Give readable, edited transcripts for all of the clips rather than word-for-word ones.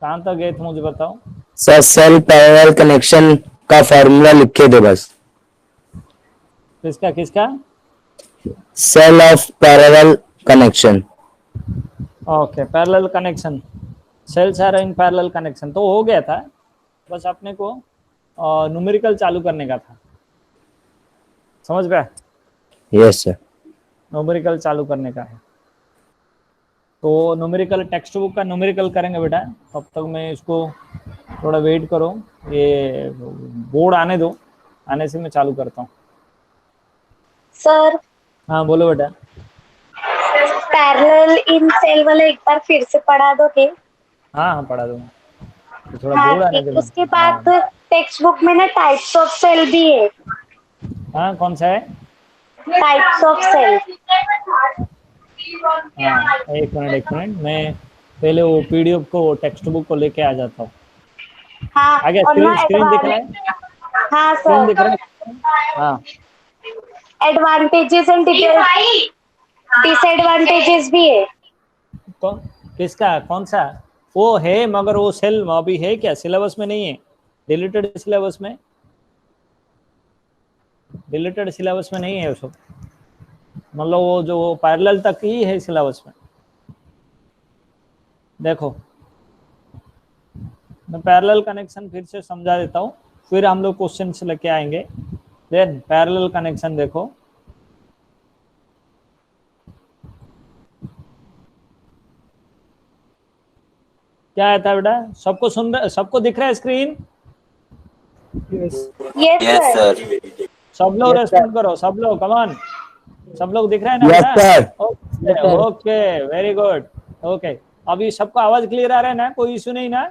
कहाँ तक गए थे मुझे बताओ। सर सेल पैरेलल कनेक्शन का फॉर्मूला लिखे दे बस। किसका किसका? Cell of parallel connection. Okay, parallel connection, cells are in parallel connection तो हो गया था, बस अपने को न्यूमेरिकल चालू करने का था, समझ गए? Yes sir. न्यूमेरिकल चालू करने का है, तो न्यूमेरिकल टेक्स्ट बुक का न्यूमेरिकल करेंगे बेटा। तब तक मैं इसको थोड़ा वेट करो, ये बोर्ड आने दो, आने से मैं चालू करता हूँ। सर हाँ बोलो बेटा। पैरेलल इन सेल वाला एक बार फिर से पढ़ा दोगे? हाँ हाँ पढ़ा दूंगा, तो थोड़ा हाँ बोर्ड आने ठीक, दो उसके बेटा। बाद टेक्स्ट बुक में ना टाइप्स ऑफ सेल भी है। हाँ कौन सा है? Types of cell. हाँ एक मिनट मैं पहले वो पीडीएफ को टेक्स्ट बुक को लेके आ जाता हूँ। हाँ आ गया? और ना स्क्रीन स्क्रीन दिख रहा है? हाँ स्क्रीन सर, दिख रहा है? हाँ एडवांटेजेस एंड डिसएडवांटेजेस भी है। कौन, किसका, कौन सा? वो है मगर वो सेल अभी है क्या, सिलेबस में नहीं है, डिलीटेड सिलेबस में, डिलीटेड सिलेबस में नहीं है उसको, मतलब वो जो पैरेलल तक ही है सिलेबस में। देखो मैं पैरेलल कनेक्शन फिर से समझा देता हूँ, फिर हम लोग क्वेश्चन से लेके आएंगे। देन पैरेलल कनेक्शन देखो, क्या आता है बेटा? सबको सुन रहा, सबको दिख रहा है स्क्रीन? Yes sir. सब लोग Yes, रेस्पॉन्ड करो, सब लोग कमान, सब लोग दिख रहा है ना यस बेटा? Sir. Okay okay very good. Okay अभी सबको आवाज क्लियर आ रहा है ना, कोई इशू नहीं ना?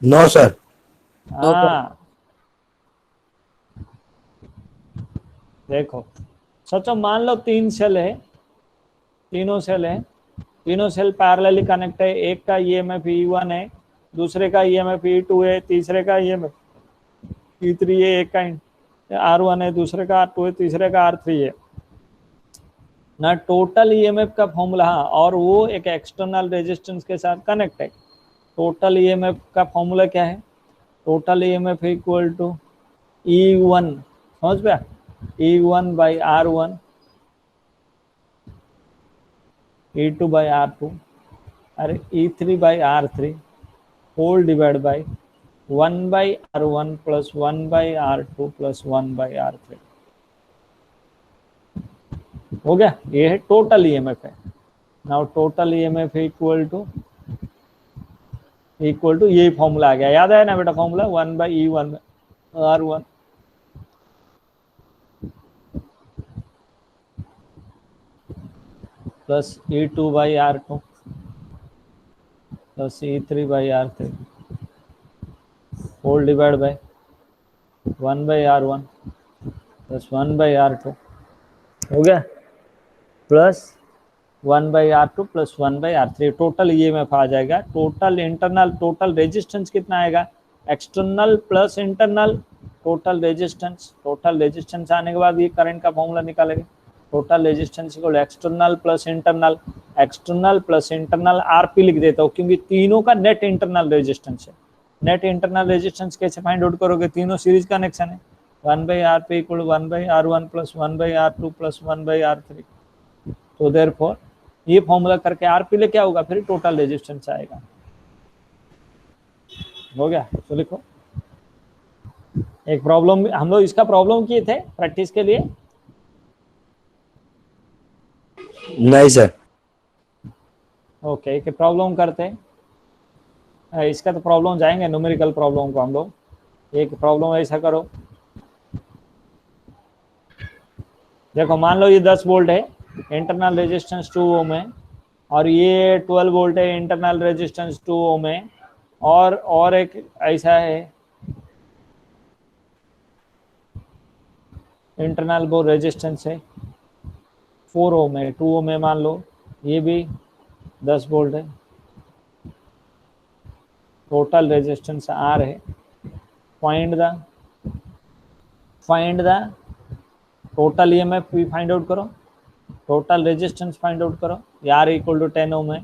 No sir. हाँ देखो, सोचो मान लो तीन सेल है, तीनों सेल है, तीनों सेल पैरेलली कनेक्ट है, एक का ईएमएफ E1 है, दूसरे का ईएमएफ E2 है, तीसरे का ईएमएफ E3 है, एक का R1 है, दूसरे का R2 है, तीसरे का R3 है ना। टोटल ईएमएफ का फॉर्मूला, हाँ, और वो एक एक्सटर्नल रेजिस्टेंस के साथ कनेक्ट है। टोटल ईएमएफ का फॉर्मूला क्या है? Total EMF equal to E1, समझ पाया, E1 by R1, E2 by R2, अरे E3 by R3 whole divide by 1 by R1 plus 1 by R2 plus 1 by R3। हो गया, ये है टोटल ईएमएफ है। Now total EMF equal to ये formula आ गया, याद है ना बेटा formula? 1 by E1 R1 plus E2 by R2 plus E3 by R3 whole divide by 1 by R1 plus 1 by R2, हो गया, plus 1 by R2 plus 1 by R3। Total EMF आ जाएगा। टोटल इंटरनल, टोटल रेजिस्टेंस कितना आएगा? External plus internal, total resistance आने के बाद ये current का फॉर्मूला निकालेंगे। Total resistance equal external plus internal, external plus internal RP लिख देता हूँ क्योंकि तीनों का नेट इंटरनल रेजिस्टेंस है। नेट इंटरनल रेजिस्टेंस कैसे फाइंड आउट करोगे? तीनों सीरीज कनेक्शन है। 1 by R P equal 1 by R1 plus 1 by R2 plus 1 by R3। तो देयरफॉर ये फॉर्मूला करके आरपी ले क्या होगा, फिर टोटल रेजिस्टेंस आएगा। हो गया, तो लिखो। एक प्रॉब्लम हम लोग इसका प्रॉब्लम किए थे प्रैक्टिस के लिए। नहीं सर। ओके एक प्रॉब्लम करते हैं, इसका तो प्रॉब्लम जाएंगे न्यूमेरिकल प्रॉब्लम को हम लोग। एक प्रॉब्लम ऐसा करो, देखो मान लो ये 10 वोल्ट है, इंटरनल रेजिस्टेंस 2 ओम है, और ये 12 वोल्ट है, इंटरनल रेजिस्टेंस 2 ओम है, और एक ऐसा है इंटरनल वो रेजिस्टेंस है 4 ओम है, 2 ओम है मान लो, ये भी 10 वोल्ट है, टोटल रेजिस्टेंस R है। फाइंड द टोटल ईएमएफ भी फाइंड आउट करो। टोटल रेजिस्टेंस फाइंड आउट करो, यार इक्वल टू 10 ओम है,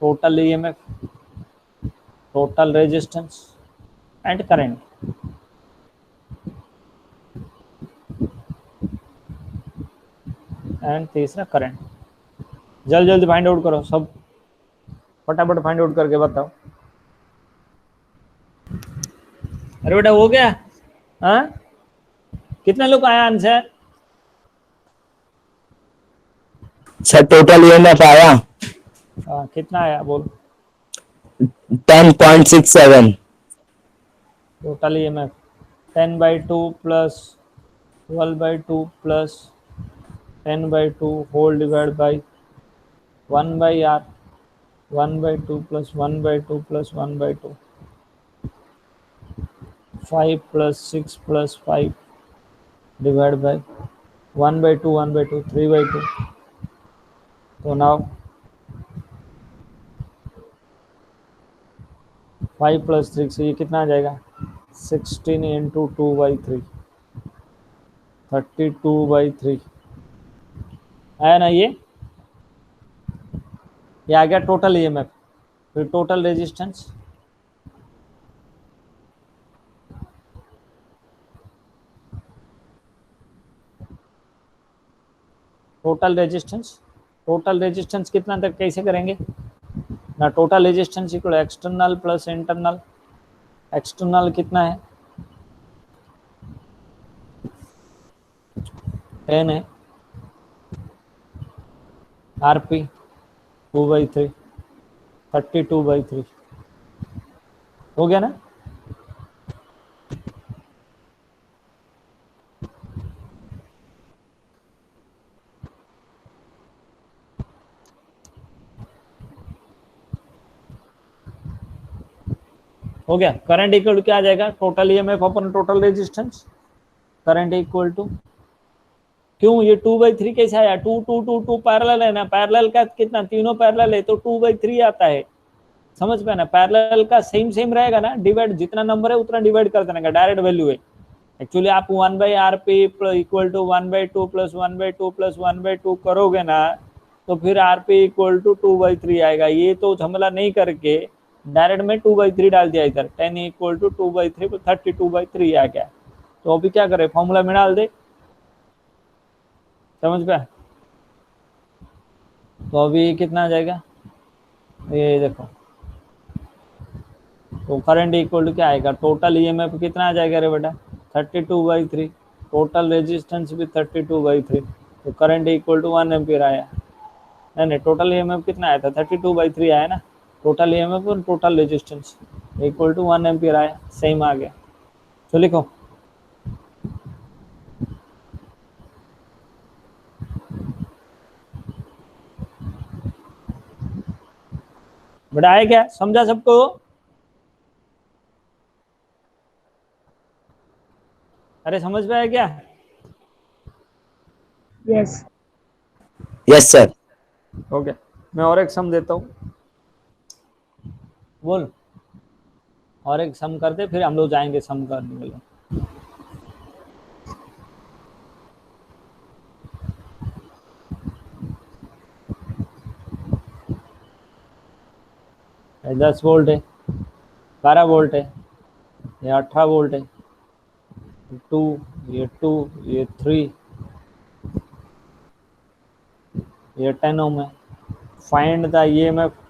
total EMF, total resistance and current. And तीसरा करंट। जल्दी जल्दी फाइंड आउट करो, सब फटाफट फाइंड आउट करके बताओ। अरे बेटा हो गया? हाँ, कितने लोग आया आंसर? सर टोटल ईएमएफ आया हाँ, कितना आया बोल? 10.67। Total EMF 10/2 plus 12/2 plus 10/2 whole divide by 1/r, 1/2 plus 1/2 plus 1/2, 5 plus 6 plus 5 divide by 1/2 1/2 3/2। तो नाउ 5 प्लस 3 से ये कितना आ जाएगा? 16 इंटू 2/3, 32/3 आया ना? ये आ गया टोटल ईएमएफ। फिर टोटल रेजिस्टेंस, टोटल रेजिस्टेंस कितना तक कैसे करेंगे ना? Total resistance equal external plus internal. External कितना है? 10 है, आरपी 2/3, 32/3 हो गया ना? हो गया। करंट इक्वल टू क्या आ जाएगा? Total EMF upon total resistance. Current equal to, क्यों ये 2/3 कैसे आया? 2 2 2 2 पैरेलल है ना, पैरेलल का कितना, तीनों पैरेलल है तो 2/3 आता है। समझ पे ना? पैरेलल का सेम सेम रहेगा ना, डिवाइड जितना नंबर है उतना डिवाइड कर देने का, डायरेक्ट वैल्यू है। एक्चुअली आप 1/rp equal to 1/2 plus 1/2 plus 1/2 करोगे ना, तो फिर rp इक्वल टू 2/3 आएगा। ये तो झमेला नहीं करके डायरेक्ट में 2/3 डाल दिया इधर, 10 इक्वल टू 2/3 32/3 आ गया। तो अभी क्या करें, फॉर्मूला में डाल दे। समझ पे? तो अभी कितना आ जाएगा ये देखो, तो करंट इक्वल टू क्या आएगा? टोटल ईएमएफ कितना आ जाएगा रे बेटा? 32/3, टोटल रेजिस्टेंस भी 32/3, तो करंट इक्वल टू 1 एम्पियर आया। नहीं, टोटल ईएमएफ कितना आया था? 32/3 आया ना, टोटल ईएमएफ और total resistance equal to 1 ampere आया, सेम आ गया। तो लिखो बेटा, आया क्या? समझा सबको? अरे समझ में आया क्या? Yes. Yes sir. ओके, मैं और एक सम देता हूँ, बोल। और एक सम कर दे, फिर हम लोग जाएंगे सम करने के लिए। ये 10 वोल्ट है, 12 वोल्ट है, ये 18 वोल्ट है, 2, ये 2, ये 3, ये 10 ओम है। Find the EMF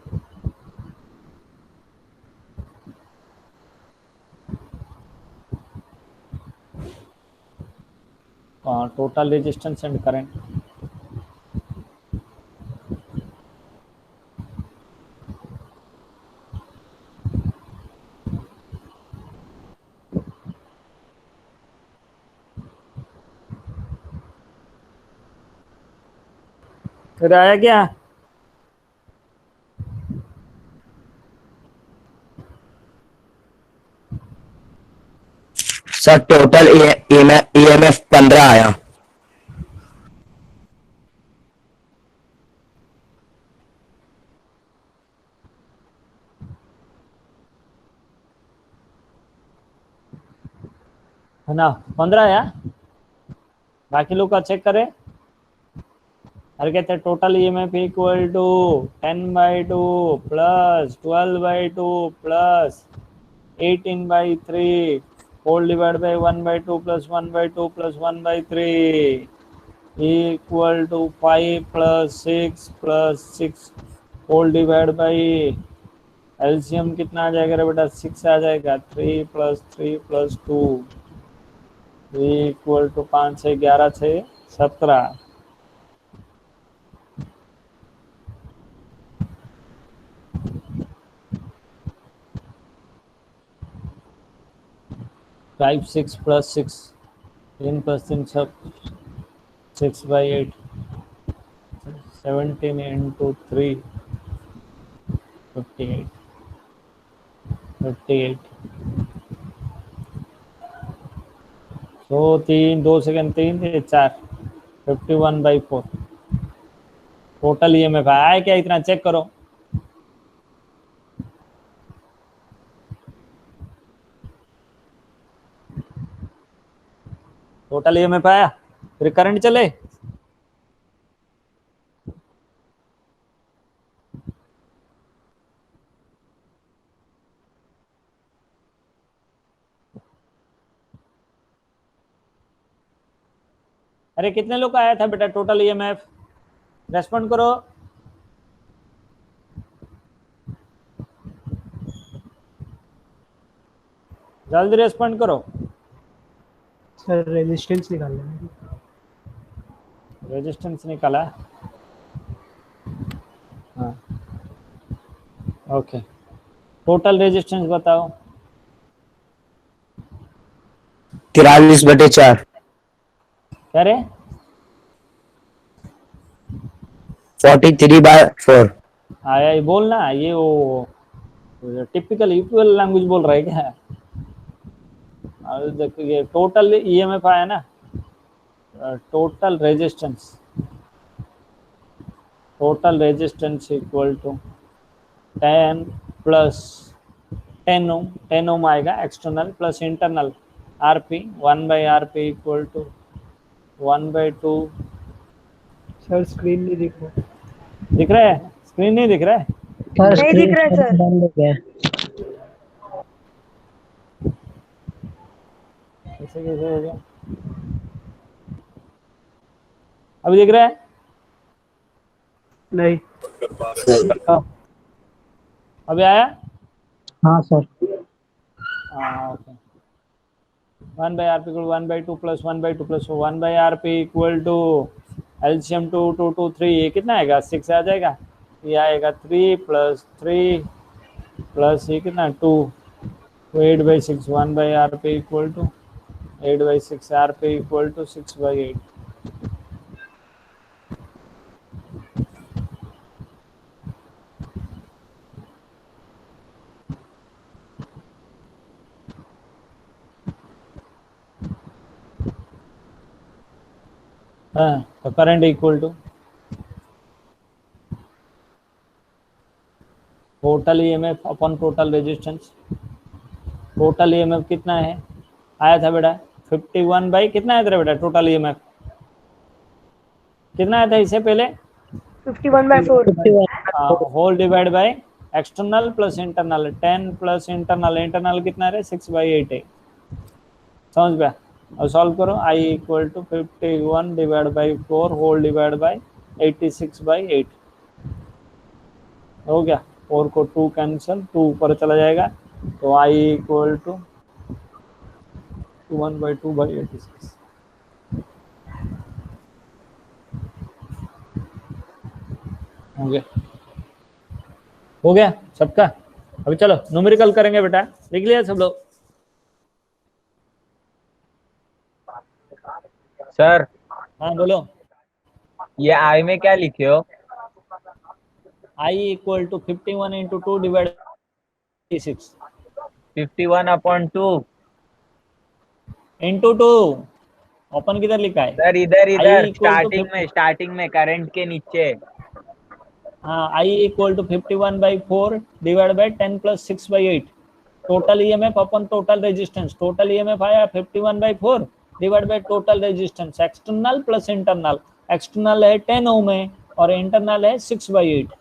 total resistance and current. फिर आया क्या? सर टोटल ईएमएफ 15 आया। है ना, 15 आया। बाकी लोग का चेक करें। अरे कहते हैं total EMF equal to 10/2 plus 12/2 plus 18/3 whole divide by 1/2 plus 1/2 plus 1/3 equal to 5 plus 6 whole divide by LCM कितना आ जाएगा रे बेटा 6 आ जाएगा 3 प्लस 3 प्लस 2 इक्वल टू 5 से 11 से 17 5 6 प्लस 6 3 प्लस 3 सब 6/8 17 into 3 58 तो 2 सेकंड 3 4 51/4 टोटल ईएमएफ आया है क्या इतना चेक करो। टोटल ईएमएफ आया फिर करंट चले अरे कितने लोग का आया था बेटा टोटल ईएमएफ रेस्पॉन्ड करो। जल्दी रेस्पॉन्ड करो। सर रेजिस्टेंस निकाल लेंगे। रेजिस्टेंस निकाला हाँ ओके टोटल रेजिस्टेंस बताओ 43/4 क्या रे 43/4 आया ये बोलना ये वो टिपिकल यूपीएल लैंग्वेज बोल रहा है क्या। देखो ये टोटल ईएमएफ आया ना total resistance equal to 10 plus 10 ohm आएगा external plus internal RP 1/rp equal to 1/2 sir screen नहीं दिख रहा। दिख रहा है स्क्रीन नहीं दिख रहा है नहीं दिख रहा है सर। बंद हो गया। कैसे हो गया अभी दिख रहा है नहीं। अभी आया हाँ सर। हाँ okay 1/rp equal 1/2 plus 1/2 plus 1/rp equal to LCM 2 2 2 3 ये कितना आएगा 6 आ जाएगा ये आएगा 3 प्लस 3 प्लस ये कितना 2 तो 8/6 1/rp equal to 8/6 rp equal to 6/8 हाँ तो current equal to total EMF upon total resistance total EMF कितना है आया था बेटा 51 बाई कितना आया था बेटा टोटल ईएमएफ कितना आया था इससे पहले 51/4 whole divide by external plus internal 10 plus internal कितना है 6/8 है समझ गया और सॉल्व करो I equal to 51 divide by 4 whole divide by 86/8 हो गया 4 को 2 कैंसिल 2 ऊपर चला जाएगा तो आई इक्वल टू 1/2/86 हो गया सबका। अभी चलो न्यूमेरिकल करेंगे बेटा लिख लिया सब लोग सर हाँ बोलो ये आई में क्या लिखे हो I equal to 51 into 2 divide 6 51/2 into 2 open किधर लिखा है सर इधर I इधर equal to स्टार्टिंग में करंट के नीचे हाँ I equal to 51/4 divide by 10 plus 6/8 total EMF upon total resistance आया 51/4 divide by total resistance external plus internal external है 10 ओम है और इंटरनल है 6/8।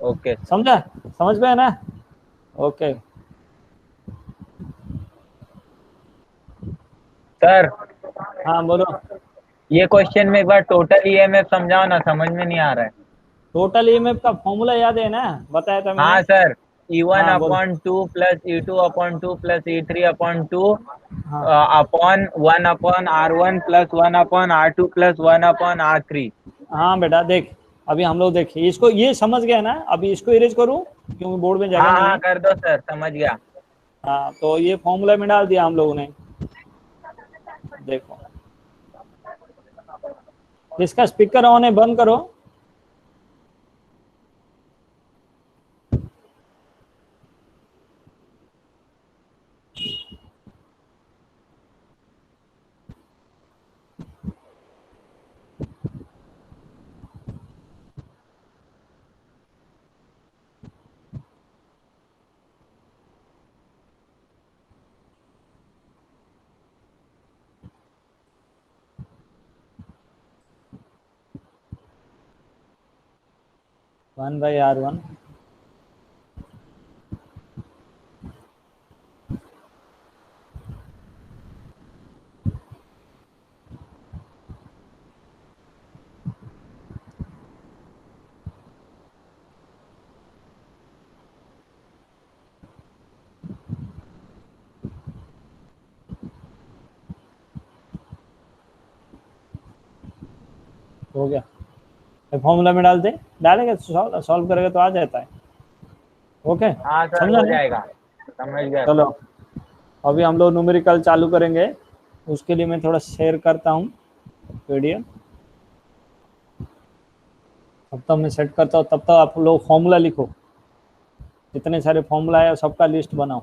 ओके समझा? समझ में है ना? ओके सर, हाँ बोलो। ये क्वेश्चन में एक बार टोटल ईएमएफ समझाओ ना, समझ में नहीं आ रहा है। टोटल ईएमएफ का फॉर्मूला याद है ना? बताया था मैंने। हाँ सर, E1 हाँ बोल। Upon 2 plus E2 upon 2 plus E3 upon 2 हाँ upon 1 upon R1 plus 1 upon R2 plus 1 upon R3। हाँ बेटा देख, अभी हम लोग देखिए इसको, ये समझ गया ना? अभी इसको इरेज करूं क्योंकि बोर्ड में जगह हाँ नहीं हाँ है। कर दो सर, समझ गया। हाँ तो ये फॉर्मूला में डाल दिया हम लोगों ने। देखो इसका स्पीकर ऑन है, बंद करो। वन बाई R1 हो गया। फॉर्मूला में डाल दे, डालेंगे सॉल्व करेगा तो आ जाता है। ओके हाँ सर समझा हो ना? जाएगा, समझ गया। चलो अभी हम लोग न्यूमेरिकल चालू करेंगे। उसके लिए मैं थोड़ा शेयर करता हूँ वीडियो। तब तक मैं सेट करता हूँ, तब तक आप लोग फॉर्मूला लिखो। जितने सारे फॉर्मूला है सबका लिस्ट बनाओ।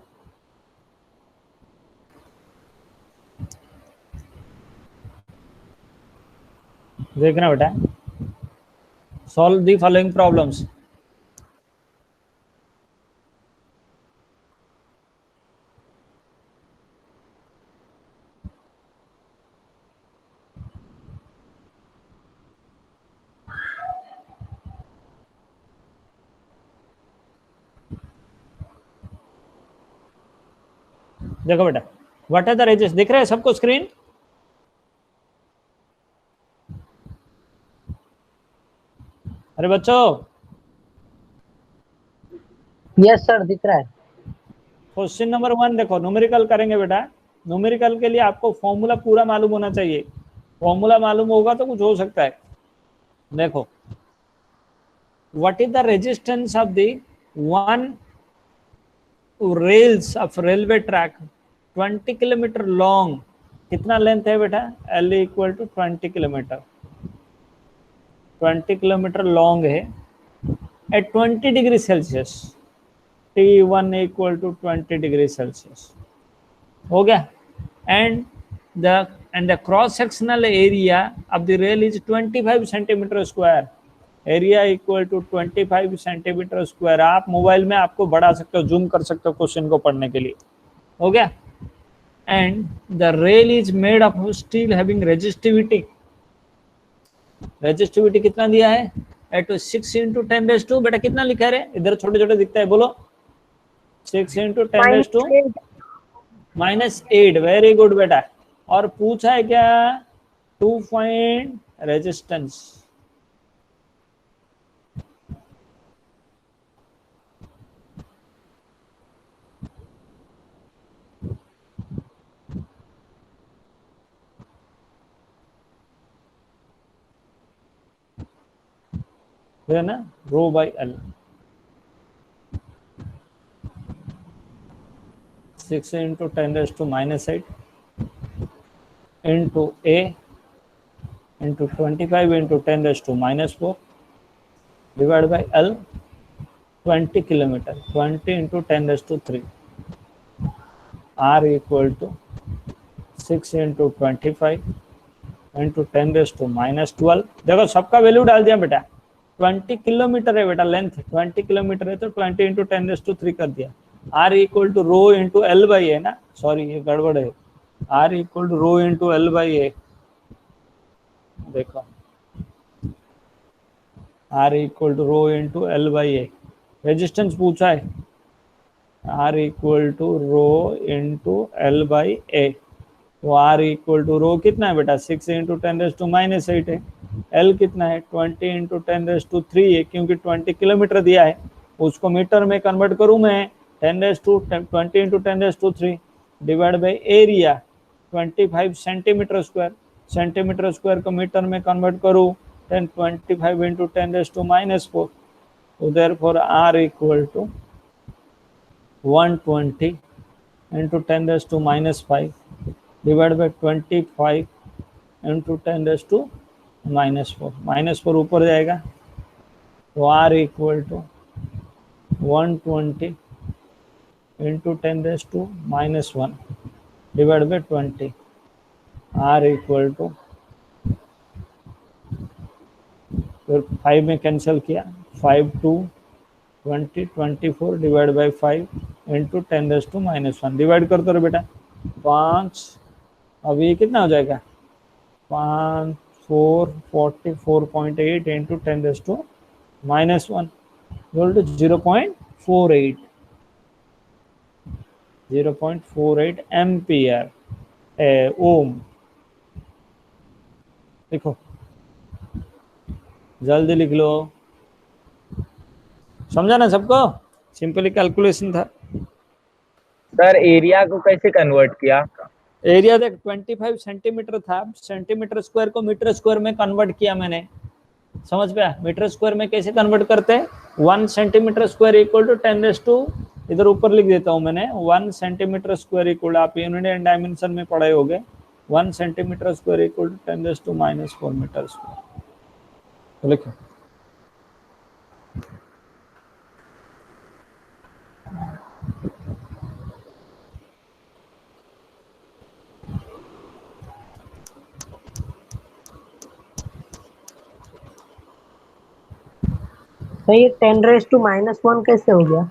देखना बेटा, सॉल्व दी फॉलोइंग प्रॉब्लम्स। देखो बेटा, व्हाट आर द रेजिस, दिख रहा है सबको स्क्रीन? अरे बच्चों, यस सर दिख रहा है। क्वेश्चन नंबर 1 देखो, न्यूमेरिकल करेंगे बेटा। न्यूमेरिकल के लिए आपको फॉर्मूला पूरा मालूम होना चाहिए। फॉर्मूला मालूम होगा तो कुछ हो सकता है। देखो, what is the resistance of the one rails of railway track 20 kilometre long. कितना लेंथ है बेटा? L equal to 20 kilometre. 20 kilometre long है at 20 degree Celsius. T1 equal to 20 degree Celsius. हो गया। And the cross sectional area of the rail is 25 centimetre square. Area equal to 25 centimetre square. आप mobile में आपको बढ़ा सकते हो, zoom कर सकते हो क्वेश्चन को पढ़ने के लिए। हो गया। And the rail is made of steel having resistivity. Resistivity कितना दिया है? At 6 into 10⁻²। बेटा कितना लिखा है? इधर छोटे छोटे दिखता है, बोलो। 6 इंटू 10⁻² -8। वेरी गुड बेटा। और पूछा है क्या? 2 पॉइंट रेजिस्टेंस। है ना? Rho by L. 6 into 10⁻⁻8 into A into 25 into 10⁻⁻4 divide by L. 20 kilometre. 20 into 10⁻³ R equal to 6 into 25 into 10⁻⁻12। देखो सबका वैल्यू डाल दिया बेटा। 20 किलोमीटर है बेटा लेंथ। 20 किलोमीटर है तो 20 इंटू 10⁻³ कर दिया। R equal to rho into L by A ना, सॉरी ये गड़बड़ है। R equal to rho into L by A. देखो R equal to rho into L by A, resistance पूछा है, R equal to rho into L by A, तो R equal to रो कितना है बेटा 6 इंटू 10⁻⁻8 है, L कितना है 20 इंटू 10⁻³ है, क्योंकि 20 किलोमीटर दिया है, उसको मीटर में कन्वर्ट करूँ मैं 20 into 10⁻³ divide by area 25 centimetre square, centimetre square को मीटर में कन्वर्ट करूँ 25 इंटू 10⁻⁻4, तो therefore R equal to 120 into 10⁻⁻5 divide by 25 into 10⁻⁻4, -4 ऊपर जाएगा, तो R equal to 120 into 10⁻⁻1 divide by 20, R equal to, फिर 5 में कैंसिल किया, 5 2 20 24 डिवाइड बाई 5 इंटू 10⁻⁻1 डिवाइड कर दो रे बेटा 5, अब ये कितना हो जाएगा 5 4 44.8 इंटू 10⁻⁻1 इक्वल टू 0.48 एम्पियर ओम। देखो जल्दी लिख लो, समझा ना सबको, सिंपली कैलकुलेशन था। सर एरिया को कैसे कन्वर्ट किया? एरिया देख 25 सेंटीमीटर था, सेंटीमीटर स्क्वायर को मीटर स्क्वायर में कन्वर्ट किया मैंने, समझ पे? मीटर स्क्वायर में कैसे कन्वर्ट करते हैं, 1 सेंटीमीटर स्क्वायर इक्वल टू 10⁻, इधर ऊपर लिख देता हूं मैंने, 1 सेंटीमीटर स्क्वायर इक्वल, आप यूनिट एंड डायमेंशन में पढ़े होगे, 1 centimetre square equal to 10⁻⁻4 metre square, तो लिखो तो ये 10⁻⁻1 कैसे हो गया?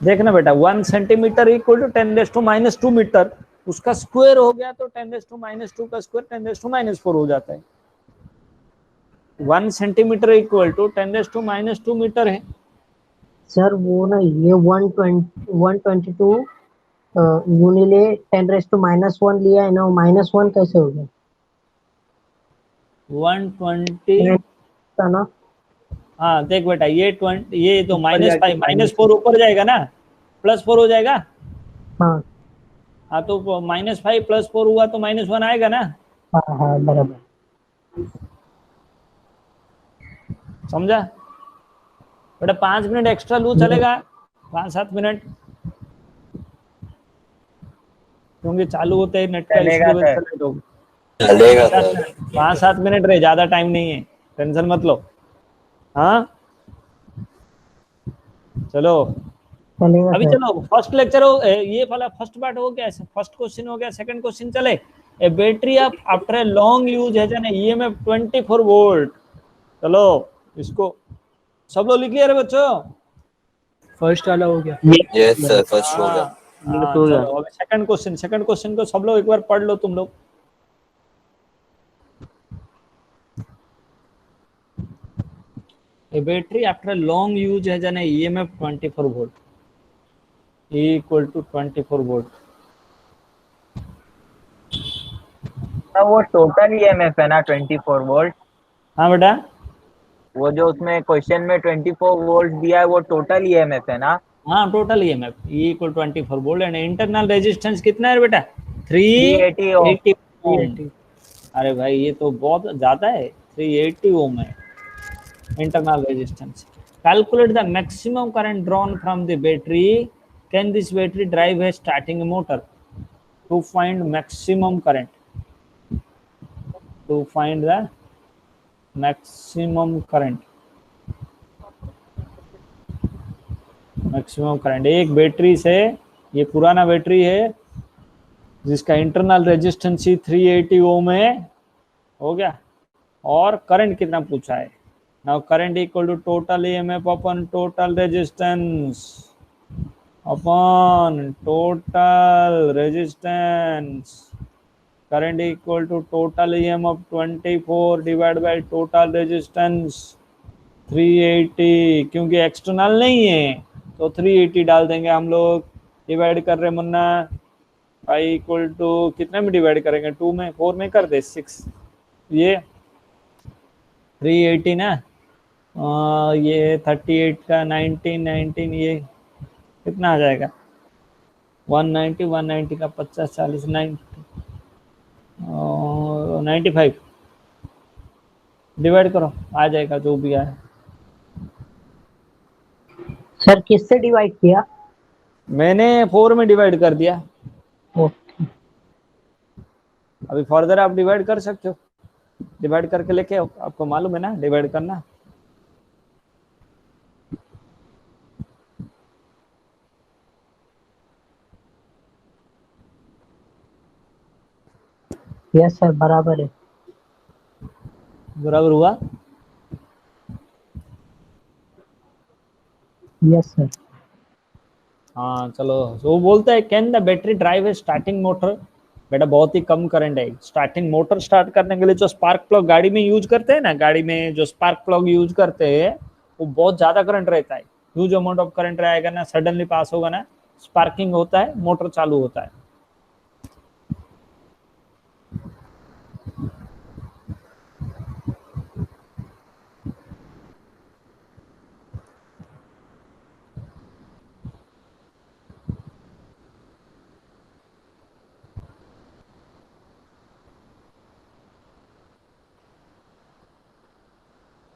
देखना बेटा 1 सेंटीमीटर इक्वल टू 10⁻⁻2 मीटर, उसका स्क्वायर हो गया तो 10⁻⁻2 का स्क्वायर 10⁻⁻4 हो जाता है। 1 सेंटीमीटर इक्वल टू 10⁻⁻2 मीटर है। सर वो ना ये 122 यूनिले 10⁻⁻1 लिया है ना, -1 कैसे हो गया? 120 था ना? हाँ देख बेटा ये 20, ये तो -5 -4 ऊपर जाएगा ना, +4 हो जाएगा। हाँ हाँ तो -5 +4 हुआ तो -1 आएगा ना, हाँ हाँ बराबर। समझा बेटा? 5 मिनट एक्स्ट्रा लू चलेगा, 5-7 मिनट, क्योंकि चालू होते ही नेट का चलेगा इशू सर। चलेगा सर। 5-7 मिनट रहे, ज्यादा टाइम नहीं है, टेंशन मत लो। हाँ चलो चलेगा अभी सर। चलो फर्स्ट लेक्चर हो, ये वाला फर्स्ट पार्ट हो गया, फर्स्ट क्वेश्चन हो गया, सेकंड क्वेश्चन चले। A battery of after a long use है जाने ईएमएफ 24 वोल्ट, चलो इसको सब लोग लिख लिया रे बच्चों? फर्स्ट वाला हो गया। यस सर, फर्स्ट हो गया। चलो अभी सेकंड क्वेश्चन को सब लोग एक बार पढ़ लो तुम लोग। A battery after a long use has an EMF 24 volt, E equal to 24 volt। वो टोटल ईएमएफ है ना 24 वोल्ट? हाँ बेटा, वो जो उसमें क्वेश्चन में 24 वोल्ट दिया है वो टोटल ईएमएफ है ना? हाँ total EMF E equal 24 volt and internal resistance कितना है बेटा 380 ओम। अरे भाई ये तो बहुत ज्यादा है, 380 ओम है internal resistance। Calculate the maximum current drawn from the battery, can this battery drive a starting motor? To find maximum current, to find the maximum current, एक बैटरी से, ये पुराना बैटरी है जिसका इंटरनल रेजिस्टेंस 380 ओम है, हो गया, और करंट कितना पूछा है। Now current equal to total EMF upon total resistance, upon total resistance, current equal to total EMF 24 divide by total resistance 380, क्योंकि एक्सटर्नल नहीं है तो 380 डाल देंगे हम लोग। डिवाइड कर रहे मुन्ना, आई इक्वल टू कितने में डिवाइड करेंगे, 2 में, 4 में कर दे 6, ये 380 ना, ये 38 का 19 ये कितना आ जाएगा, 190 का 50 40 95 डिवाइड करो, आ जाएगा जो भी आए। सर किससे डिवाइड किया? मैंने 4 में डिवाइड कर दिया। ओके अभी फर्दर आप डिवाइड कर सकते हो, डिवाइड करके लेके आओ, आपको मालूम है ना डिवाइड करना। यस सर बराबर है। बराबर हुआ। Yes sir. हाँ चलो, वो बोलता है can the battery drive A starting motor. बेटा बहुत ही कम करंट है, स्टार्टिंग मोटर स्टार्ट करने के लिए जो स्पार्क प्लग गाड़ी में यूज करते हैं ना, गाड़ी में जो स्पार्क प्लग यूज करते हैं वो बहुत ज्यादा करंट रहता है, ह्यूज अमाउंट ऑफ करंट रहेगा ना, सडनली पास होगा ना, स्पार्किंग होता है, मोटर चालू होता है।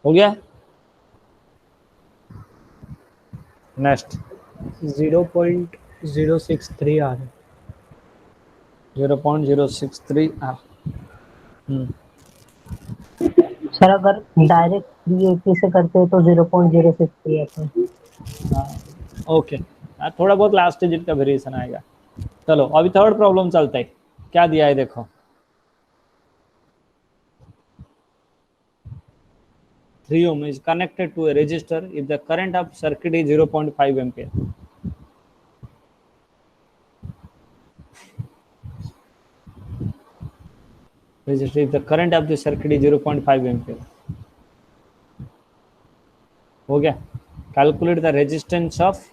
हो गया। नेक्स्ट 0.063 आ रहा है। 0.063 सर अगर डायरेक्ट 380 से करते हैं तो 0.063 आता है। ओके, थोड़ा बहुत लास्ट डिजिट का वेरिएशन आएगा। चलो अभी थर्ड प्रॉब्लम चलता है, क्या दिया है देखो। 3 ohm is connected to a resistor if the current of circuit is 0.5 ampere. Resistor if the current of the circuit is 0.5 ampere. हो गया। Calculate the resistance of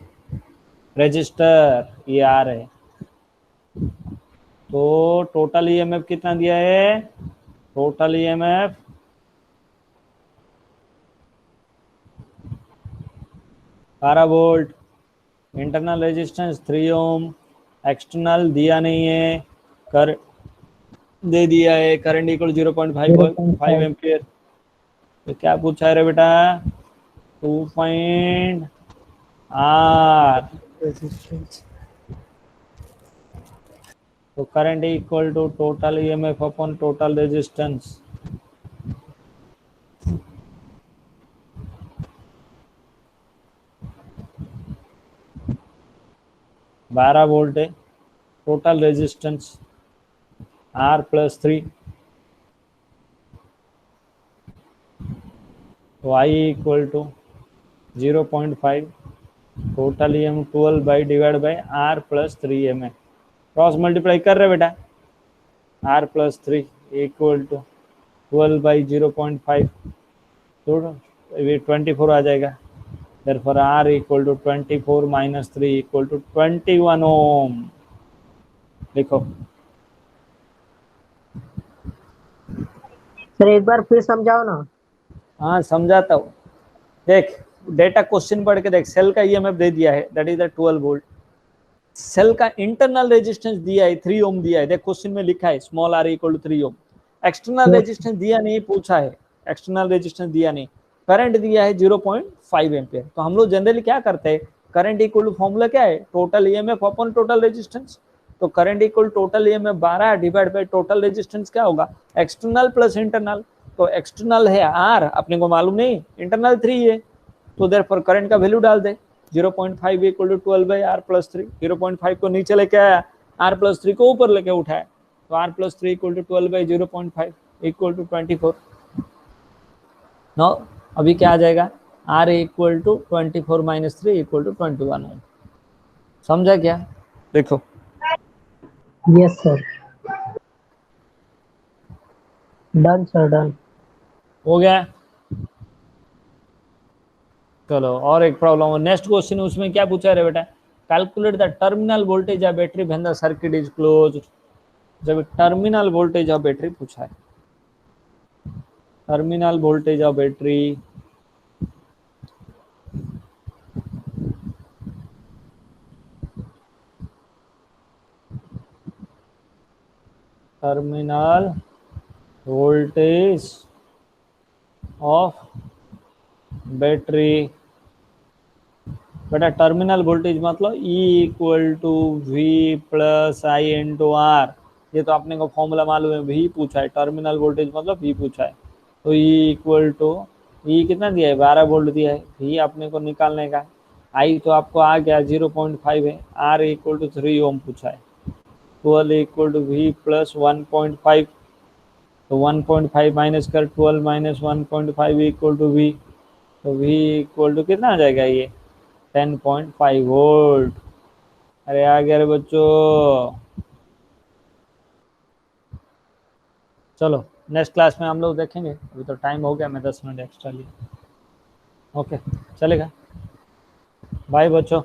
register, ये आ रहे हैं। तो टोटल ईएमएफ कितना दिया है, total EMF 12 volt, internal resistance 3 ohm, external दिया नहीं है, कर दे दिया है, करंट इक्वल 0.5 एम्पियर। तो क्या पूछा है रे बेटा, 2 R, रेजिस्टेंस तो current equal to total EMF upon total resistance. बारह वोल्ट है, टोटल रेजिस्टेंस R + 3, तो I equal to 0.5, total EM 12 by divide by R + 3 एम, क्रॉस मल्टीप्लाई कर रहे बेटा, R + 3 इक्वल टू 12 बाई 0.5, तो ये 24 आ जाएगा। Therefore R equal to 24 - 3 equal to 21 ohm. लिखो। सर एक बार फिर समझाओ ना। हाँ समझाता हूँ, देख डेटा क्वेश्चन पढ़ के देख, सेल का ईएमएफ दे दिया है that is the 12 volt, cell का इंटरनल रेजिस्टेंस दिया है 3 ओम दिया है, देख क्वेश्चन में लिखा है small r equal to 3 ohm. External resistance दिया नहीं, पूछा है एक्सटर्नल रेजिस्टेंस दिया नहीं, करंट दिया है 0.5 एम्पियर। तो हम लोग जनरली क्या करते हैं, करंट इक्वल टू फॉर्मूला क्या है, total EMF upon total resistance. तो current equal total EMF 12 divide by total resistance क्या होगा, एक्सटर्नल प्लस इंटरनल। तो एक्सटर्नल है R, अपने को मालूम नहीं, इंटरनल 3 है, तो देयरफॉर करंट का वैल्यू डाल दे, 0.5 इक्वल टू 12 बाई R + 3। 0.5 को नीचे लेके आया, R + 3 को ऊपर लेके उठाया, तो R + 3 equal to 12 by 0.5 equal to 24। No अभी क्या आ जाएगा, R equal to 24 - 3 equal to 21 ohm. समझा क्या, देखो। Yes sir. Done sir done. हो गया। चलो और एक प्रॉब्लम, नेक्स्ट क्वेश्चन उसमें क्या पूछा है बेटा, calculate the terminal voltage of battery when the circuit is close. जब टर्मिनल वोल्टेज ऑफ बैटरी पूछा है, terminal voltage of battery, terminal voltage of battery. बेटा टर्मिनल वोल्टेज मतलब E equal to V plus I into R, ये तो आपने को formula मालूम है, V पूछा है, टर्मिनल वोल्टेज मतलब V पूछा है, तो E इक्वल टू, E कितना दिया है 12 वोल्ट दिया है, V आपने को निकालने का, I तो आपको आ गया 0.5 है, R इक्वल टू 3 ओम पूछा है, 12 इक्वल टू V प्लस 1.5, तो 1.5 माइनस कर 12 माइनस 1.5 इक्वल टू V, तो V इक्वल टू कितना आ जाएगा ये 10.5 वोल्ट। अरे आ गया रे बच्चों। चलो नेक्स्ट क्लास में हम लोग देखेंगे, अभी तो टाइम हो गया, मैं 10 मिनट एक्स्ट्रा लिया। ओके चलेगा, बाय बच्चों।